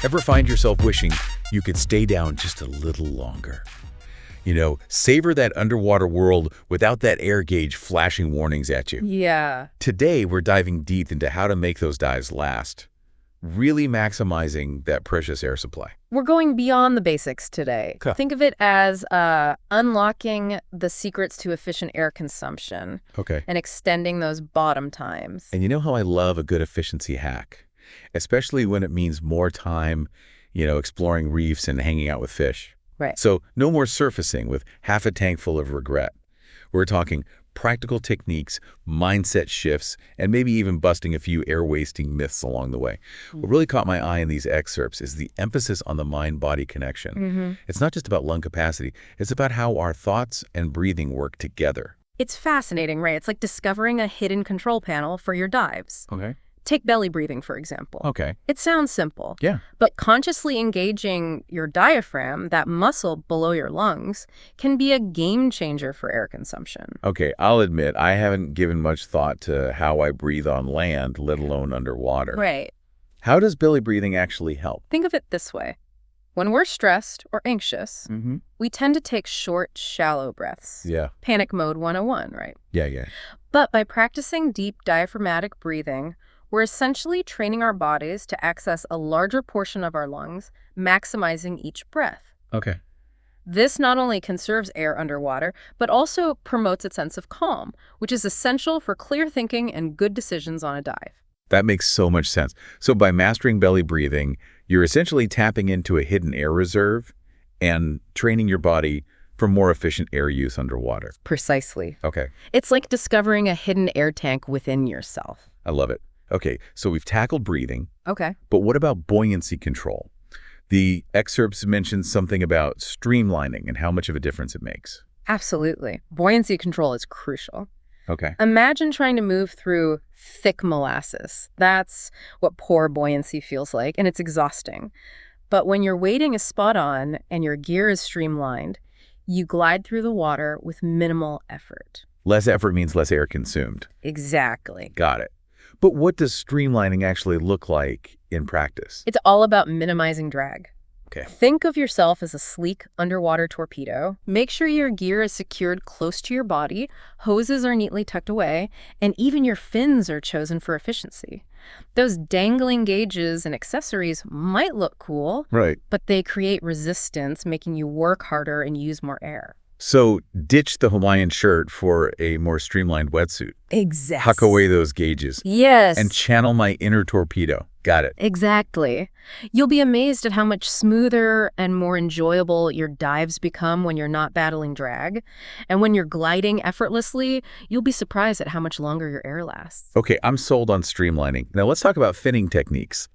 Ever find yourself wishing you could stay down just a little longer? Savor that underwater world without that air gauge flashing warnings at you. Yeah. Today, we're diving deep into how to make those dives last, really maximizing that precious air supply. We're going beyond the basics today. Okay. Think of it as unlocking the secrets to efficient air consumption Okay. and extending those bottom times. And you know how I love a good efficiency hack, especially when it means more time, exploring reefs and hanging out with fish. Right. So no more surfacing with half a tank full of regret. We're talking practical techniques, mindset shifts, and maybe even busting a few air-wasting myths along the way. What really caught my eye in these excerpts is the emphasis on the mind-body connection. It's not just about lung capacity. It's about how our thoughts and breathing work together. It's fascinating, right? It's like discovering a hidden control panel for your dives. Okay. Take belly breathing, for example. Okay. It sounds simple. Yeah. But consciously engaging your diaphragm, that muscle below your lungs, can be a game changer for air consumption. Okay, I'll admit I haven't given much thought to how I breathe on land, let alone underwater. Right. How does belly breathing actually help? Think of it this way. When we're stressed or anxious, we tend to take short, shallow breaths. Yeah. Panic mode 101, right? Yeah. But by practicing deep diaphragmatic breathing, we're essentially training our bodies to access a larger portion of our lungs, maximizing each breath. Okay. This not only conserves air underwater, but also promotes a sense of calm, which is essential for clear thinking and good decisions on a dive. That makes so much sense. So by mastering belly breathing, you're essentially tapping into a hidden air reserve and training your body for more efficient air use underwater. Precisely. Okay. It's like discovering a hidden air tank within yourself. I love it. Okay, so we've tackled breathing, Okay. but what about buoyancy control? The excerpts mention something about streamlining and how much of a difference it makes. Absolutely. Buoyancy control is crucial. Okay. Imagine trying to move through thick molasses. That's what poor buoyancy feels like, and it's exhausting. But when your weighting is spot on and your gear is streamlined, you glide through the water with minimal effort. Less effort means less air consumed. Exactly. Got it. But what does streamlining actually look like in practice? It's all about minimizing drag. Okay. Think of yourself as a sleek underwater torpedo. Make sure your gear is secured close to your body, hoses are neatly tucked away, and even your fins are chosen for efficiency. Those dangling gauges and accessories might look cool, Right. but they create resistance, making you work harder and use more air. So ditch the Hawaiian shirt for a more streamlined wetsuit. Exactly. Huck away those gauges. Yes. And channel my inner torpedo. Got it. Exactly. You'll be amazed at how much smoother and more enjoyable your dives become when you're not battling drag. And when you're gliding effortlessly, you'll be surprised at how much longer your air lasts. Okay, I'm sold on streamlining. Now let's talk about finning techniques.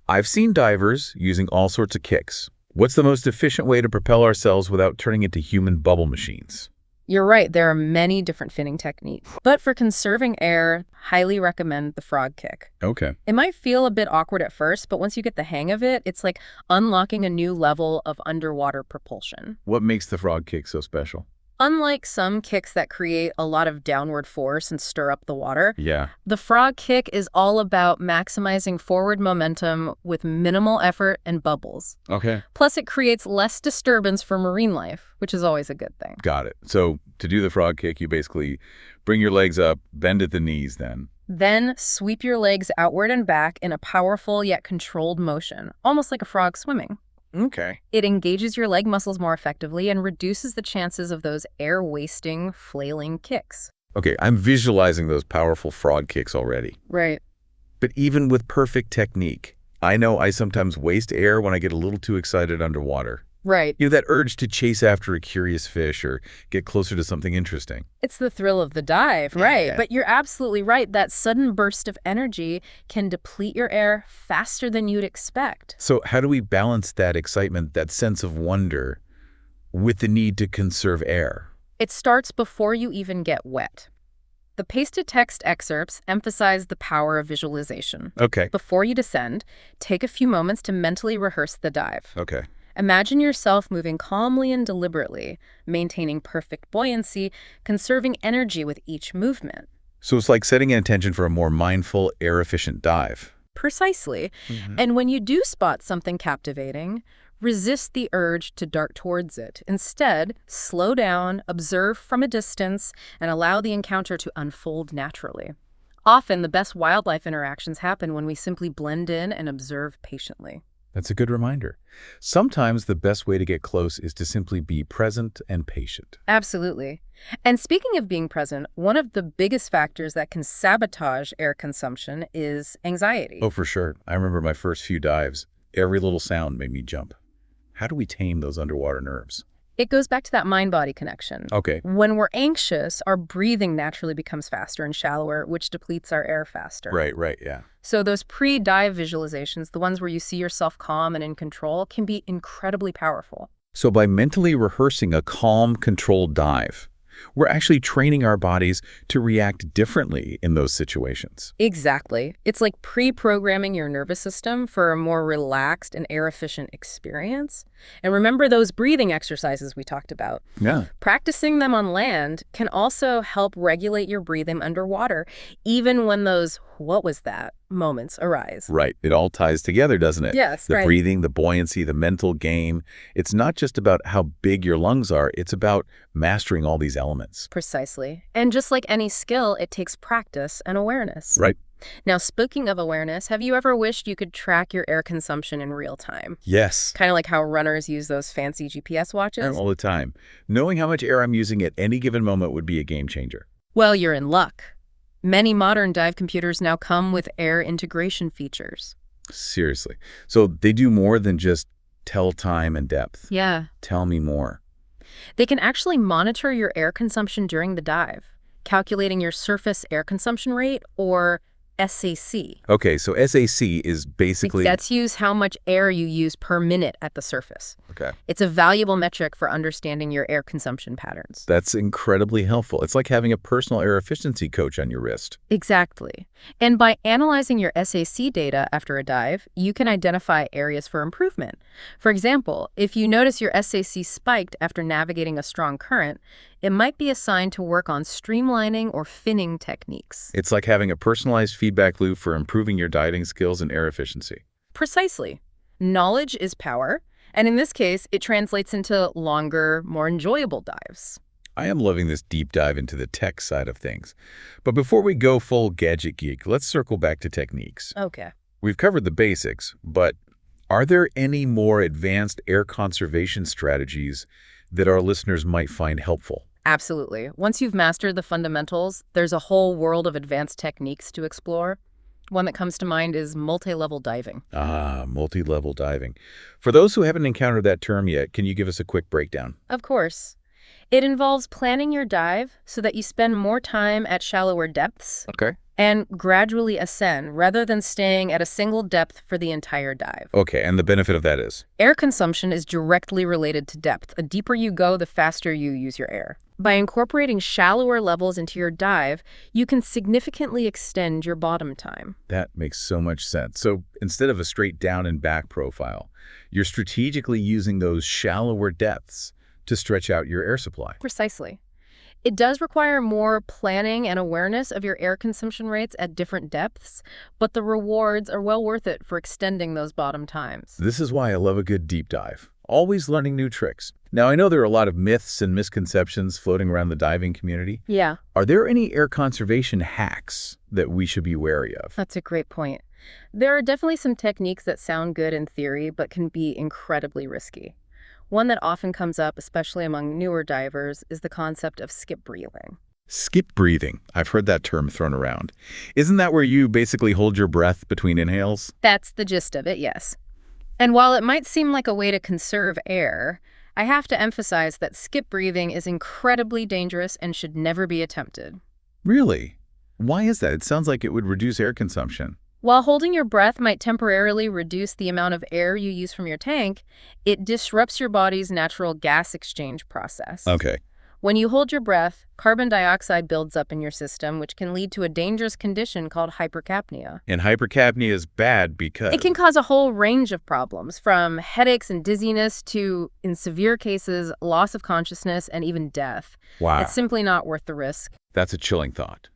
I've seen divers using all sorts of kicks. What's the most efficient way to propel ourselves without turning into human bubble machines? You're right, there are many different finning techniques. But for conserving air, highly recommend the frog kick. Okay. It might feel a bit awkward at first, but once you get the hang of it, it's like unlocking a new level of underwater propulsion. What makes the frog kick so special? Unlike some kicks that create a lot of downward force and stir up the water, Yeah. the frog kick is all about maximizing forward momentum with minimal effort and bubbles. Okay. Plus, it creates less disturbance for marine life, which is always a good thing. Got it. So to do the frog kick, you basically bring your legs up, bend at the knees then. Then sweep your legs outward and back in a powerful yet controlled motion, almost like a frog swimming. Okay. It engages your leg muscles more effectively and reduces the chances of those air-wasting, flailing kicks. Okay, I'm visualizing those powerful frog kicks already. Right. But even with perfect technique, I know I sometimes waste air when I get a little too excited underwater. Right. That urge to chase after a curious fish or get closer to something interesting. It's the thrill of the dive, right? Yeah. But you're absolutely right. That sudden burst of energy can deplete your air faster than you'd expect. So how do we balance that excitement, that sense of wonder, with the need to conserve air? It starts before you even get wet. The pasted text excerpts emphasize the power of visualization. Okay. Before you descend, take a few moments to mentally rehearse the dive. Okay. Imagine yourself moving calmly and deliberately, maintaining perfect buoyancy, conserving energy with each movement. So it's like setting an intention for a more mindful, air-efficient dive. Precisely. Hmm. And when you do spot something captivating, resist the urge to dart towards it. Instead, slow down, observe from a distance, and allow the encounter to unfold naturally. Often, the best wildlife interactions happen when we simply blend in and observe patiently. That's a good reminder. Sometimes the best way to get close is to simply be present and patient. Absolutely. And speaking of being present, one of the biggest factors that can sabotage air consumption is anxiety. Oh, for sure. I remember my first few dives. Every little sound made me jump. How do we tame those underwater nerves? It goes back to that mind-body connection. Okay. When we're anxious, our breathing naturally becomes faster and shallower, which depletes our air faster. Right, yeah. So those pre-dive visualizations, the ones where you see yourself calm and in control, can be incredibly powerful. So by mentally rehearsing a calm, controlled dive, we're actually training our bodies to react differently in those situations. Exactly. It's like pre-programming your nervous system for a more relaxed and air-efficient experience. And remember those breathing exercises we talked about. Yeah. Practicing them on land can also help regulate your breathing underwater, even when those "what was that" moments arise. Right. It all ties together, doesn't it? Yes, The right. breathing, the buoyancy, the mental game. It's not just about how big your lungs are. It's about mastering all these elements. Precisely. And just like any skill, it takes practice and awareness. Right. Now, speaking of awareness, have you ever wished you could track your air consumption in real time? Yes. Kind of like how runners use those fancy GPS watches? All the time. Knowing how much air I'm using at any given moment would be a game changer. Well, you're in luck. Many modern dive computers now come with air integration features. Seriously. So they do more than just tell time and depth. Yeah. Tell me more. They can actually monitor your air consumption during the dive, calculating your surface air consumption rate, or SAC. Okay, so SAC is basically... That's how much air you use per minute at the surface. Okay. It's a valuable metric for understanding your air consumption patterns. That's incredibly helpful. It's like having a personal air efficiency coach on your wrist. Exactly. And by analyzing your SAC data after a dive, you can identify areas for improvement. For example, if you notice your SAC spiked after navigating a strong current, it might be a sign to work on streamlining or finning techniques. It's like having a personalized feedback loop for improving your diving skills and air efficiency. Precisely. Knowledge is power, and in this case, it translates into longer, more enjoyable dives. I am loving this deep dive into the tech side of things. But before we go full gadget geek, let's circle back to techniques. Okay. We've covered the basics, but are there any more advanced air conservation strategies that our listeners might find helpful? Absolutely. Once you've mastered the fundamentals, there's a whole world of advanced techniques to explore. One that comes to mind is multi-level diving. Ah, multi-level diving. For those who haven't encountered that term yet, can you give us a quick breakdown? Of course. It involves planning your dive so that you spend more time at shallower depths Okay. and gradually ascend rather than staying at a single depth for the entire dive. Okay, and the benefit of that is? Air consumption is directly related to depth. The deeper you go, the faster you use your air. By incorporating shallower levels into your dive, you can significantly extend your bottom time. That makes so much sense. So instead of a straight down and back profile, you're strategically using those shallower depths to stretch out your air supply. Precisely. It does require more planning and awareness of your air consumption rates at different depths, but the rewards are well worth it for extending those bottom times. This is why I love a good deep dive. Always learning new tricks. Now, I know there are a lot of myths and misconceptions floating around the diving community. Yeah, Are there any air conservation hacks that we should be wary of? that's a great point. There are definitely some techniques that sound good in theory, but can be incredibly risky. One that often comes up, especially among newer divers, is the concept of skip breathing. Skip breathing. I've heard that term thrown around. Isn't that where you basically hold your breath between inhales? That's the gist of it, yes. And while it might seem like a way to conserve air, I have to emphasize that skip breathing is incredibly dangerous and should never be attempted. Really? Why is that? It sounds like it would reduce air consumption. While holding your breath might temporarily reduce the amount of air you use from your tank, it disrupts your body's natural gas exchange process. Okay. When you hold your breath, carbon dioxide builds up in your system, which can lead to a dangerous condition called hypercapnia. And hypercapnia is bad because... It can cause a whole range of problems, from headaches and dizziness to, in severe cases, loss of consciousness and even death. Wow. It's simply not worth the risk. That's a chilling thought.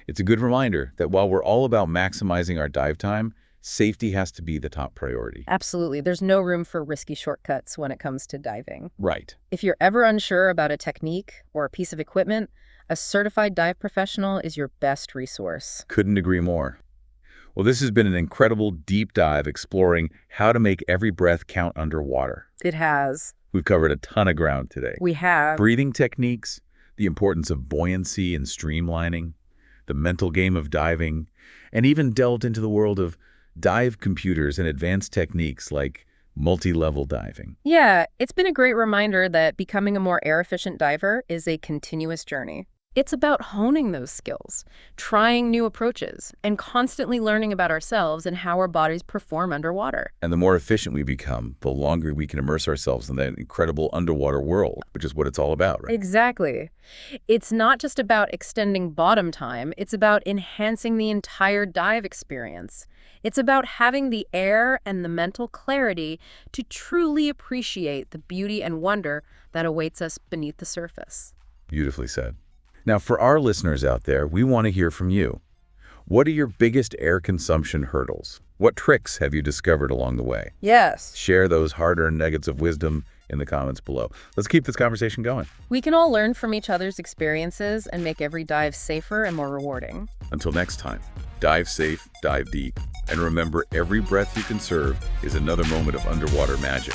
It's a good reminder that while we're all about maximizing our dive time, Safety has to be the top priority. Absolutely. There's no room for risky shortcuts when it comes to diving. Right. If you're ever unsure about a technique or a piece of equipment, a certified dive professional is your best resource. Couldn't agree more. Well, this has been an incredible deep dive exploring how to make every breath count underwater. It has. We've covered a ton of ground today. We have. Breathing techniques, the importance of buoyancy and streamlining, the mental game of diving, and even delved into the world of dive computers and advanced techniques like multi-level diving. Yeah, it's been a great reminder that becoming a more air-efficient diver is a continuous journey. It's about honing those skills, trying new approaches, and constantly learning about ourselves and how our bodies perform underwater. And the more efficient we become, the longer we can immerse ourselves in that incredible underwater world, which is what it's all about, right? Exactly. It's not just about extending bottom time, it's about enhancing the entire dive experience. It's about having the air and the mental clarity to truly appreciate the beauty and wonder that awaits us beneath the surface. Beautifully said. Now, for our listeners out there, we want to hear from you. What are your biggest air consumption hurdles? What tricks have you discovered along the way? Yes. Share those hard-earned nuggets of wisdom in the comments below. Let's keep this conversation going. We can all learn from each other's experiences and make every dive safer and more rewarding. Until next time, dive safe, dive deep, and remember, every breath you conserve is another moment of underwater magic.